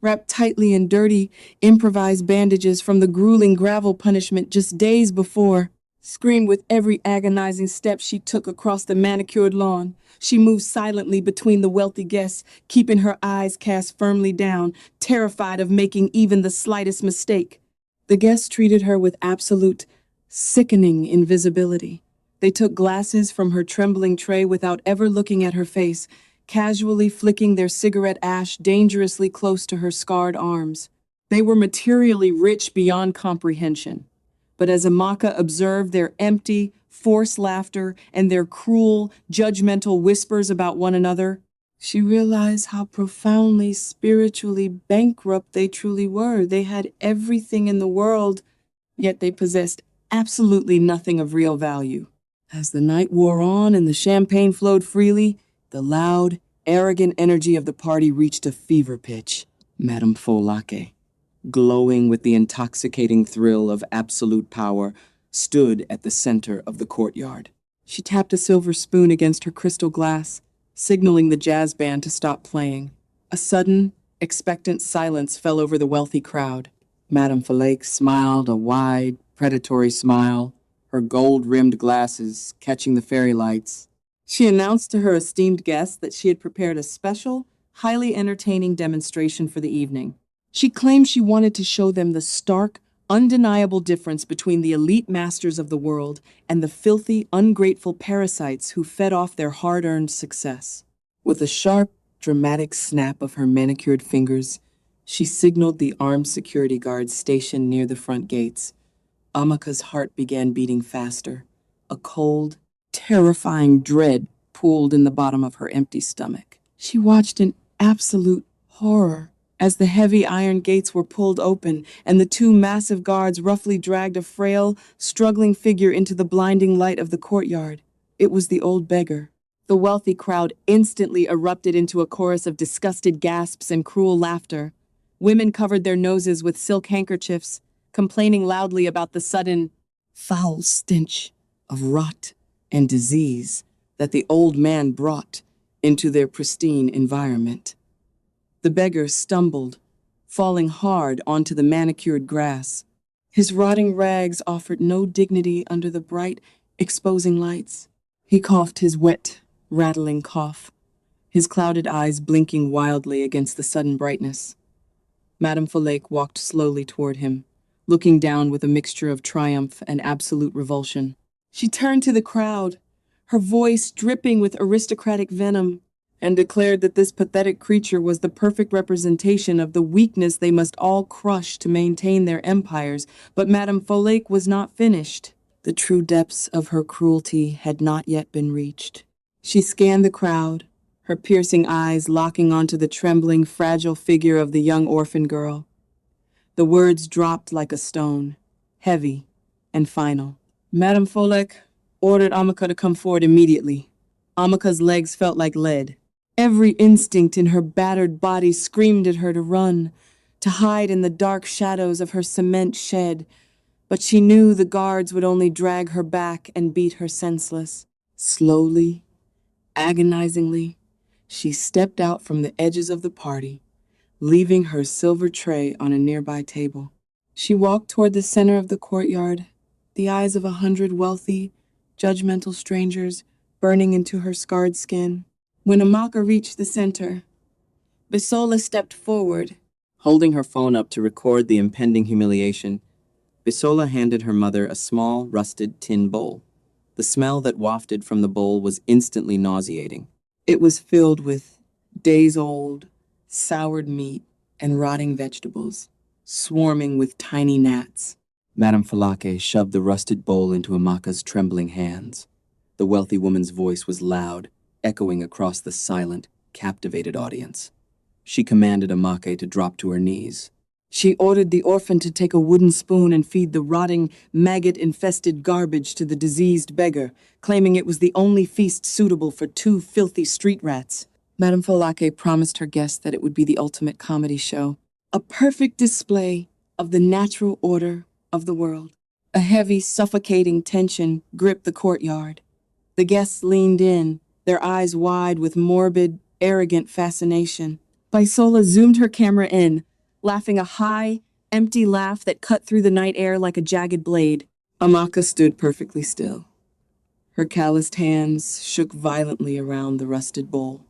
wrapped tightly in dirty, improvised bandages from the grueling gravel punishment just days before, screamed with every agonizing step she took across the manicured lawn. She moved silently between the wealthy guests, keeping her eyes cast firmly down, terrified of making even the slightest mistake. The guests treated her with absolute, sickening invisibility. They took glasses from her trembling tray without ever looking at her face, casually flicking their cigarette ash dangerously close to her scarred arms. They were materially rich beyond comprehension. But as Amaka observed their empty, forced laughter and their cruel, judgmental whispers about one another, she realized how profoundly spiritually bankrupt they truly were. They had everything in the world, yet they possessed absolutely nothing of real value. As the night wore on and the champagne flowed freely, the loud, arrogant energy of the party reached a fever pitch. Madam Folake, glowing with the intoxicating thrill of absolute power, stood at the center of the courtyard. She tapped a silver spoon against her crystal glass, signaling the jazz band to stop playing. A sudden, expectant silence fell over the wealthy crowd. Madam Folake smiled a wide, predatory smile, her gold-rimmed glasses catching the fairy lights. She announced to her esteemed guests that she had prepared a special, highly entertaining demonstration for the evening. She claimed she wanted to show them the stark, undeniable difference between the elite masters of the world and the filthy, ungrateful parasites who fed off their hard-earned success. With a sharp, dramatic snap of her manicured fingers, she signaled the armed security guards stationed near the front gates. Amaka's heart began beating faster. A cold, terrifying dread pooled in the bottom of her empty stomach. She watched in absolute horror as the heavy iron gates were pulled open and the two massive guards roughly dragged a frail, struggling figure into the blinding light of the courtyard. It was the old beggar. The wealthy crowd instantly erupted into a chorus of disgusted gasps and cruel laughter. Women covered their noses with silk handkerchiefs, complaining loudly about the sudden, foul stench of rot and disease that the old man brought into their pristine environment. The beggar stumbled, falling hard onto the manicured grass. His rotting rags offered no dignity under the bright, exposing lights. He coughed his wet, rattling cough, his clouded eyes blinking wildly against the sudden brightness. Madam Folake walked slowly toward him, looking down with a mixture of triumph and absolute revulsion. She turned to the crowd, her voice dripping with aristocratic venom, and declared that this pathetic creature was the perfect representation of the weakness they must all crush to maintain their empires. But Madam Folake was not finished. The true depths of her cruelty had not yet been reached. She scanned the crowd, her piercing eyes locking onto the trembling, fragile figure of the young orphan girl. The words dropped like a stone, heavy and final. Madam Folake ordered Amaka to come forward immediately. Amaka's legs felt like lead. Every instinct in her battered body screamed at her to run, to hide in the dark shadows of her cement shed, but she knew the guards would only drag her back and beat her senseless. Slowly, agonizingly, she stepped out from the edges of the party, leaving her silver tray on a nearby table. She walked toward the center of the courtyard, the eyes of 100 wealthy, judgmental strangers burning into her scarred skin. When Amaka reached the center, Bisola stepped forward. Holding her phone up to record the impending humiliation, Bisola handed her mother a small, rusted tin bowl. The smell that wafted from the bowl was instantly nauseating. It was filled with days-old, soured meat and rotting vegetables, swarming with tiny gnats. Madam Folake shoved the rusted bowl into Amaka's trembling hands. The wealthy woman's voice was loud, echoing across the silent, captivated audience. She commanded Amaka to drop to her knees. She ordered the orphan to take a wooden spoon and feed the rotting, maggot-infested garbage to the diseased beggar, claiming it was the only feast suitable for 2 filthy street rats. Madam Folake promised her guests that it would be the ultimate comedy show, a perfect display of the natural order of the world. A heavy, suffocating tension gripped the courtyard. The guests leaned in, their eyes wide with morbid, arrogant fascination. Bisola zoomed her camera in, laughing a high, empty laugh that cut through the night air like a jagged blade. Amaka stood perfectly still. Her calloused hands shook violently around the rusted bowl.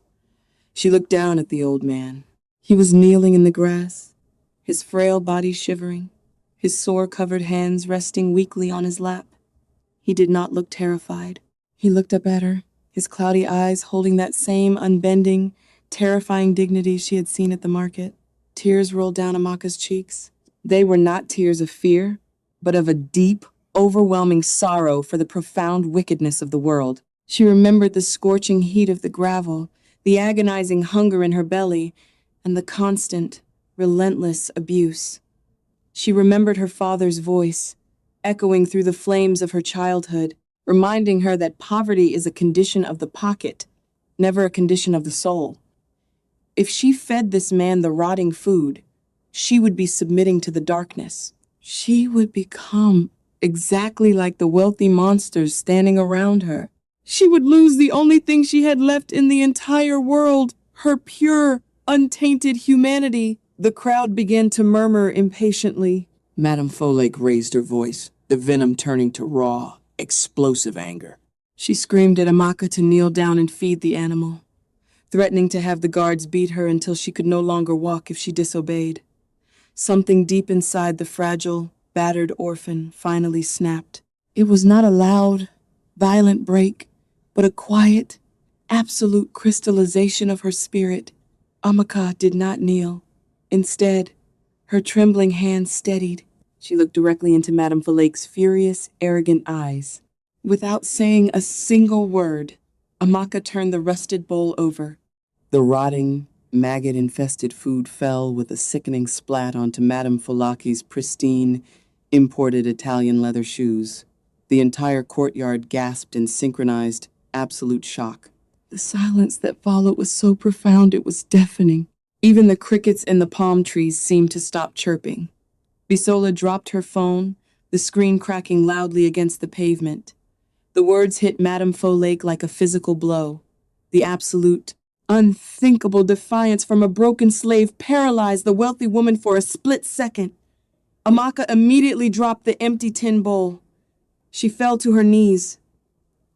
She looked down at the old man. He was kneeling in the grass, his frail body shivering, his sore-covered hands resting weakly on his lap. He did not look terrified. He looked up at her, his cloudy eyes holding that same unbending, terrifying dignity she had seen at the market. Tears rolled down Amaka's cheeks. They were not tears of fear, but of a deep, overwhelming sorrow for the profound wickedness of the world. She remembered the scorching heat of the gravel, the agonizing hunger in her belly, and the constant, relentless abuse. She remembered her father's voice, echoing through the flames of her childhood, reminding her that poverty is a condition of the pocket, never a condition of the soul. If she fed this man the rotting food, she would be submitting to the darkness. She would become exactly like the wealthy monsters standing around her. She would lose the only thing she had left in the entire world, her pure, untainted humanity. The crowd began to murmur impatiently. Madam Folake raised her voice, the venom turning to raw, explosive anger. She screamed at Amaka to kneel down and feed the animal, threatening to have the guards beat her until she could no longer walk if she disobeyed. Something deep inside the fragile, battered orphan finally snapped. It was not a loud, violent break, but a quiet, absolute crystallization of her spirit. Amaka did not kneel. Instead, her trembling hands steadied. She looked directly into Madam Folake's furious, arrogant eyes. Without saying a single word, Amaka turned the rusted bowl over. The rotting, maggot-infested food fell with a sickening splat onto Madam Folake's pristine, imported Italian leather shoes. The entire courtyard gasped in synchronized, absolute shock. The silence that followed was so profound it was deafening. Even the crickets in the palm trees seemed to stop chirping. Bisola dropped her phone, the screen cracking loudly against the pavement. The words hit Madam Folake like a physical blow. The absolute, unthinkable defiance from a broken slave paralyzed the wealthy woman for a split second. Amaka immediately dropped the empty tin bowl. She fell to her knees,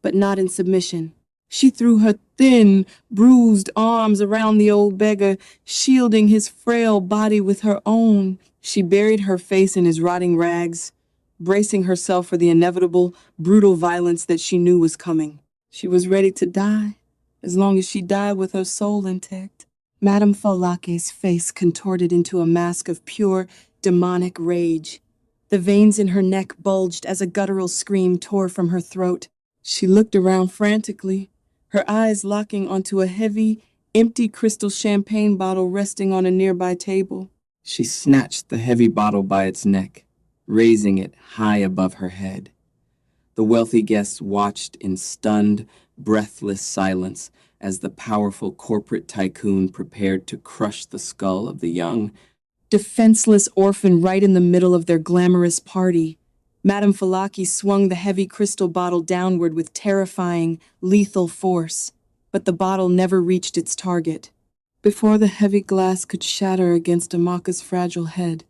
but not in submission. She threw her thin, bruised arms around the old beggar, shielding his frail body with her own. She buried her face in his rotting rags, bracing herself for the inevitable, brutal violence that she knew was coming. She was ready to die, as long as she died with her soul intact. Madam Folake's face contorted into a mask of pure, demonic rage. The veins in her neck bulged as a guttural scream tore from her throat. She looked around frantically, her eyes locking onto a heavy, empty crystal champagne bottle resting on a nearby table. She snatched the heavy bottle by its neck, raising it high above her head. The wealthy guests watched in stunned, breathless silence as the powerful corporate tycoon prepared to crush the skull of the young, defenseless orphan right in the middle of their glamorous party. Madam Folake swung the heavy crystal bottle downward with terrifying, lethal force, but the bottle never reached its target. Before the heavy glass could shatter against Amaka's fragile head,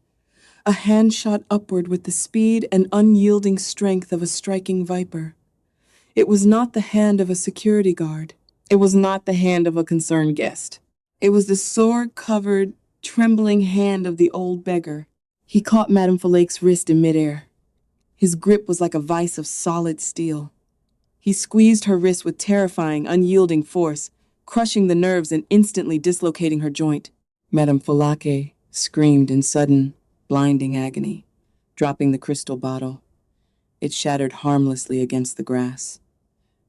a hand shot upward with the speed and unyielding strength of a striking viper. It was not the hand of a security guard. It was not the hand of a concerned guest. It was the sword-covered, trembling hand of the old beggar. He caught Madam Folake's wrist in midair. His grip was like a vice of solid steel. He squeezed her wrist with terrifying, unyielding force, crushing the nerves and instantly dislocating her joint. Madam Folake screamed in sudden, blinding agony, dropping the crystal bottle. It shattered harmlessly against the grass.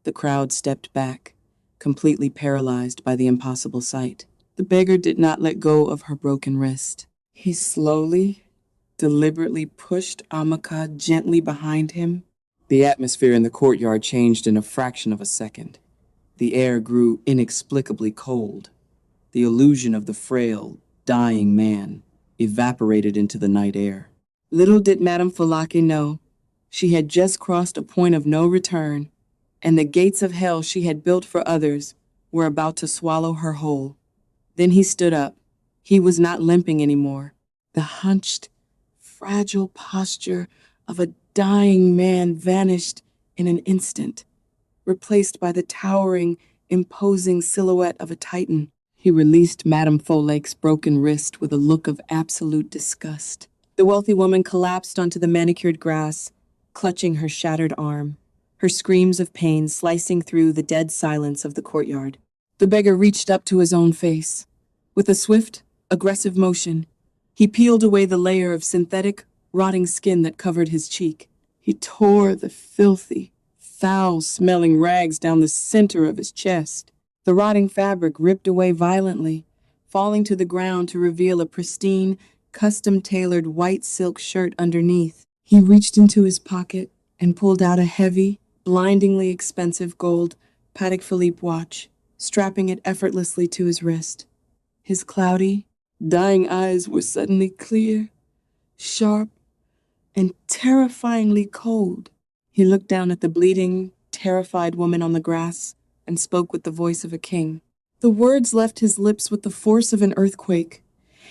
The crowd stepped back, completely paralyzed by the impossible sight. The beggar did not let go of her broken wrist. He slowly, deliberately pushed Amaka gently behind him. The atmosphere in the courtyard changed in a fraction of a second. The air grew inexplicably cold. The illusion of the frail, dying man evaporated into the night air. Little did Madame Folake know, she had just crossed a point of no return, and the gates of hell she had built for others were about to swallow her whole. Then he stood up. He was not limping anymore. The hunched, fragile posture of a dying man vanished in an instant, replaced by the towering, imposing silhouette of a titan. He released Madame Folake's broken wrist with a look of absolute disgust. The wealthy woman collapsed onto the manicured grass, clutching her shattered arm, her screams of pain slicing through the dead silence of the courtyard. The beggar reached up to his own face. With a swift, aggressive motion, he peeled away the layer of synthetic, rotting skin that covered his cheek. He tore the filthy, foul-smelling rags down the center of his chest. The rotting fabric ripped away violently, falling to the ground to reveal a pristine, custom-tailored white silk shirt underneath. He reached into his pocket and pulled out a heavy, blindingly expensive gold Patek Philippe watch, strapping it effortlessly to his wrist. His cloudy, dying eyes were suddenly clear, sharp, and terrifyingly cold. He looked down at the bleeding, terrified woman on the grass and spoke with the voice of a king. The words left his lips with the force of an earthquake.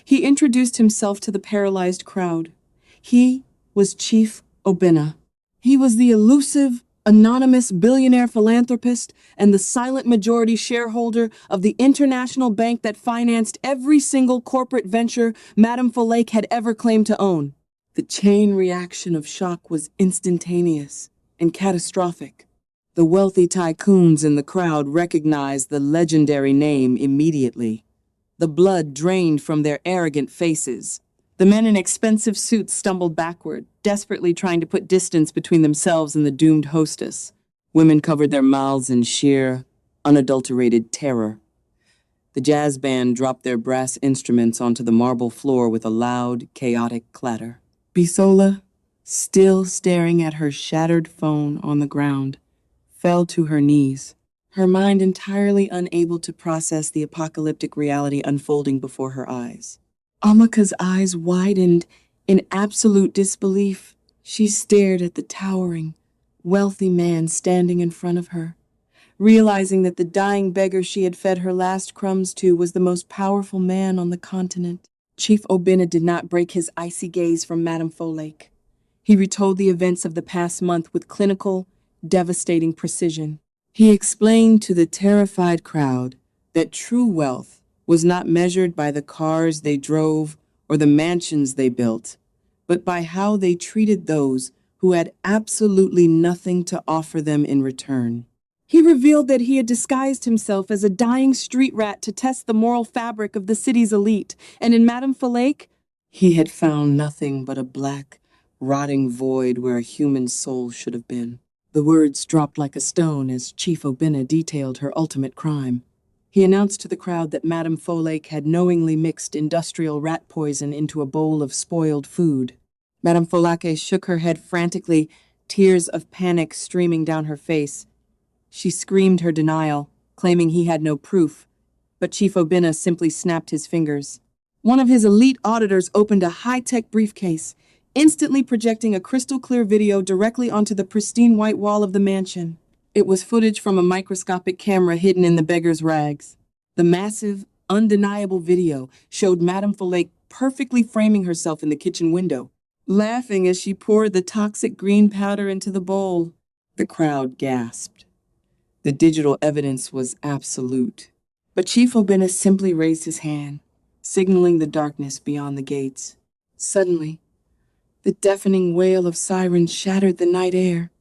He introduced himself to the paralyzed crowd. He was Chief Obinna. He was the elusive, anonymous billionaire philanthropist and the silent majority shareholder of the international bank that financed every single corporate venture Madam Folake had ever claimed to own. The chain reaction of shock was instantaneous and catastrophic. The wealthy tycoons in the crowd recognized the legendary name immediately. The blood drained from their arrogant faces. The men in expensive suits stumbled backward, desperately trying to put distance between themselves and the doomed hostess. Women covered their mouths in sheer, unadulterated terror. The jazz band dropped their brass instruments onto the marble floor with a loud, chaotic clatter. Bisola, still staring at her shattered phone on the ground, fell to her knees, her mind entirely unable to process the apocalyptic reality unfolding before her eyes. Amaka's eyes widened in absolute disbelief. She stared at the towering, wealthy man standing in front of her, realizing that the dying beggar she had fed her last crumbs to was the most powerful man on the continent. Chief Obinna did not break his icy gaze from Madam Folake. He retold the events of the past month with clinical, devastating precision. He explained to the terrified crowd that true wealth was not measured by the cars they drove or the mansions they built, but by how they treated those who had absolutely nothing to offer them in return. He revealed that he had disguised himself as a dying street rat to test the moral fabric of the city's elite, and in Madam Folake, he had found nothing but a black, rotting void where a human soul should have been. The words dropped like a stone as Chief Obinna detailed her ultimate crime. He announced to the crowd that Madam Folake had knowingly mixed industrial rat poison into a bowl of spoiled food. Madam Folake shook her head frantically, tears of panic streaming down her face. She screamed her denial, claiming he had no proof, but Chief Obinna simply snapped his fingers. One of his elite auditors opened a high-tech briefcase, instantly projecting a crystal-clear video directly onto the pristine white wall of the mansion. It was footage from a microscopic camera hidden in the beggar's rags. The massive, undeniable video showed Madam Folake perfectly framing herself in the kitchen window, laughing as she poured the toxic green powder into the bowl. The crowd gasped. The digital evidence was absolute. But Chief Obinna simply raised his hand, signaling the darkness beyond the gates. Suddenly, the deafening wail of sirens shattered the night air.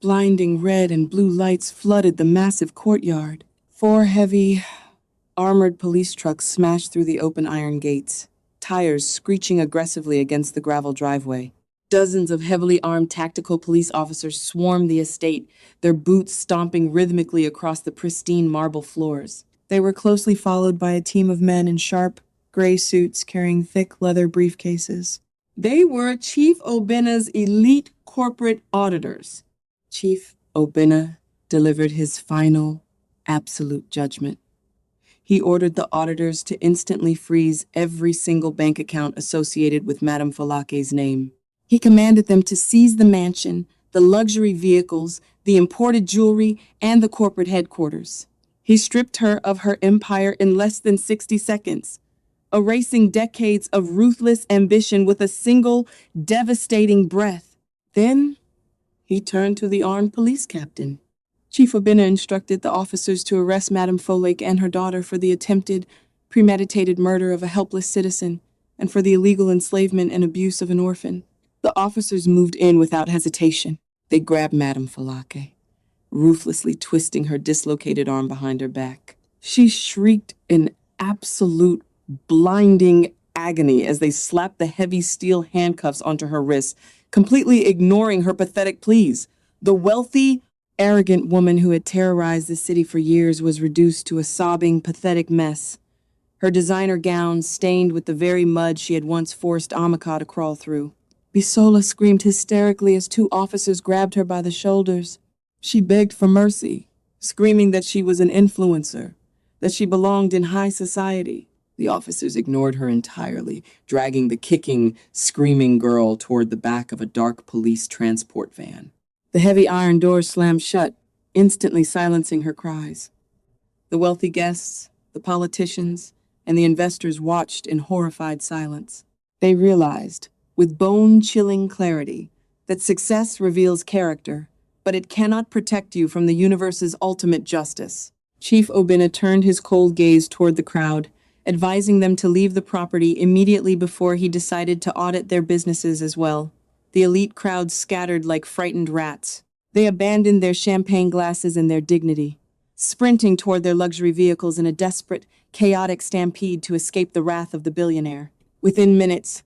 Blinding red and blue lights flooded the massive courtyard. 4 heavy, armored police trucks smashed through the open iron gates, tires screeching aggressively against the gravel driveway. Dozens of heavily armed tactical police officers swarmed the estate, their boots stomping rhythmically across the pristine marble floors. They were closely followed by a team of men in sharp, gray suits carrying thick leather briefcases. They were Chief Obinna's elite corporate auditors. Chief Obinna delivered his final, absolute judgment. He ordered the auditors to instantly freeze every single bank account associated with Madam Folake's name. He commanded them to seize the mansion, the luxury vehicles, the imported jewelry, and the corporate headquarters. He stripped her of her empire in less than 60 seconds, erasing decades of ruthless ambition with a single, devastating breath. Then, he turned to the armed police captain. Chief Obinna instructed the officers to arrest Madam Folake and her daughter for the attempted, premeditated murder of a helpless citizen and for the illegal enslavement and abuse of an orphan. The officers moved in without hesitation. They grabbed Madam Folake, ruthlessly twisting her dislocated arm behind her back. She shrieked in absolute, blinding agony as they slapped the heavy steel handcuffs onto her wrists, completely ignoring her pathetic pleas. The wealthy, arrogant woman who had terrorized the city for years was reduced to a sobbing, pathetic mess, her designer gown stained with the very mud she had once forced Amaka to crawl through. Bisola screamed hysterically as 2 officers grabbed her by the shoulders. She begged for mercy, screaming that she was an influencer, that she belonged in high society. The officers ignored her entirely, dragging the kicking, screaming girl toward the back of a dark police transport van. The heavy iron doors slammed shut, instantly silencing her cries. The wealthy guests, the politicians, and the investors watched in horrified silence. They realized, with bone-chilling clarity, that success reveals character, but it cannot protect you from the universe's ultimate justice. Chief Obinna turned his cold gaze toward the crowd, advising them to leave the property immediately before he decided to audit their businesses as well. The elite crowd scattered like frightened rats. They abandoned their champagne glasses and their dignity, sprinting toward their luxury vehicles in a desperate, chaotic stampede to escape the wrath of the billionaire. Within minutes,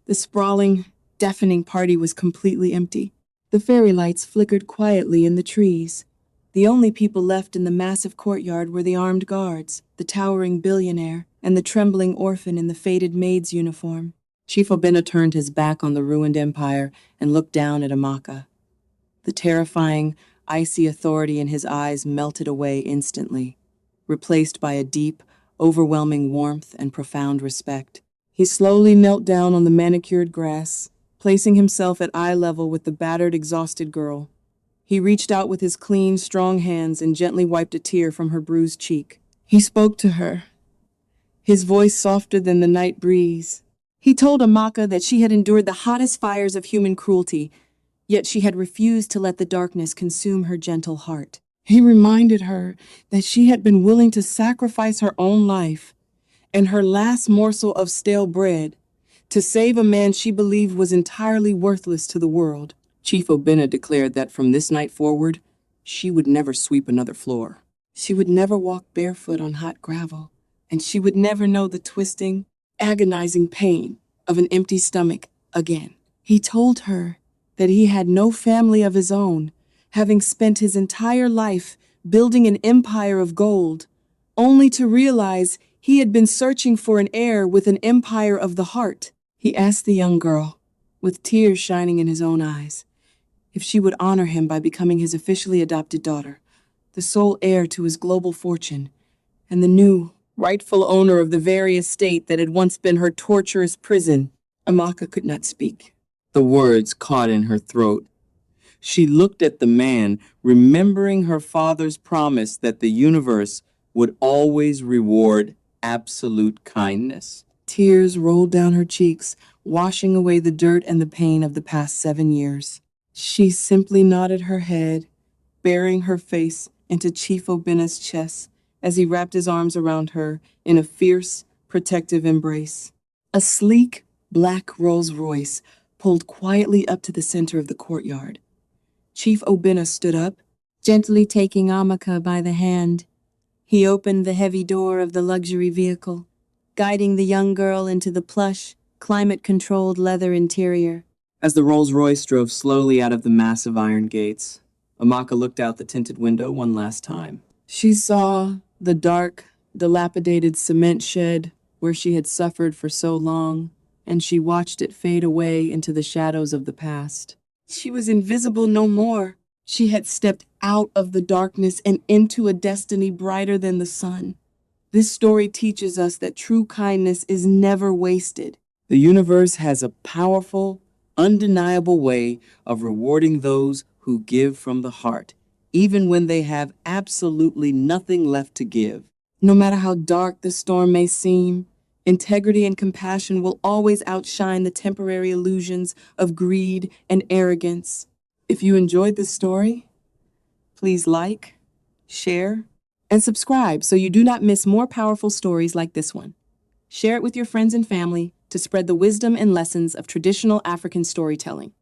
the sprawling, deafening party was completely empty. The fairy lights flickered quietly in the trees. The only people left in the massive courtyard were the armed guards, the towering billionaire, and the trembling orphan in the faded maid's uniform. Chief Obinna turned his back on the ruined empire and looked down at Amaka. The terrifying, icy authority in his eyes melted away instantly, replaced by a deep, overwhelming warmth and profound respect. He slowly knelt down on the manicured grass, placing himself at eye level with the battered, exhausted girl. He reached out with his clean, strong hands and gently wiped a tear from her bruised cheek. He spoke to her, his voice softer than the night breeze. He told Amaka that she had endured the hottest fires of human cruelty, yet she had refused to let the darkness consume her gentle heart. He reminded her that she had been willing to sacrifice her own life and her last morsel of stale bread to save a man she believed was entirely worthless to the world. Chief Obinna declared that from this night forward, she would never sweep another floor. She would never walk barefoot on hot gravel, and she would never know the twisting, agonizing pain of an empty stomach again. He told her that he had no family of his own, having spent his entire life building an empire of gold, only to realize he had been searching for an heir with an empire of the heart. He asked the young girl, with tears shining in his own eyes. If she would honor him by becoming his officially adopted daughter, the sole heir to his global fortune, and the new, rightful owner of the very estate that had once been her torturous prison. Amaka could not speak. The words caught in her throat. She looked at the man, remembering her father's promise that the universe would always reward absolute kindness. Tears rolled down her cheeks, washing away the dirt and the pain of the past 7 years. She simply nodded her head, burying her face into Chief Obina's chest as he wrapped his arms around her in a fierce, protective embrace. A sleek, black Rolls Royce pulled quietly up to the center of the courtyard. Chief Obina stood up, gently taking Amaka by the hand. He opened the heavy door of the luxury vehicle, guiding the young girl into the plush, climate-controlled leather interior. As the Rolls-Royce drove slowly out of the massive iron gates, Amaka looked out the tinted window one last time. She saw the dark, dilapidated cement shed where she had suffered for so long, and she watched it fade away into the shadows of the past. She was invisible no more. She had stepped out of the darkness and into a destiny brighter than the sun. This story teaches us that true kindness is never wasted. The universe has a powerful, undeniable way of rewarding those who give from the heart, even when they have absolutely nothing left to give. No matter how dark the storm may seem, integrity and compassion will always outshine the temporary illusions of greed and arrogance. If you enjoyed this story, please like, share, and subscribe so you do not miss more powerful stories like this one. Share it with your friends and family to spread the wisdom and lessons of traditional African storytelling.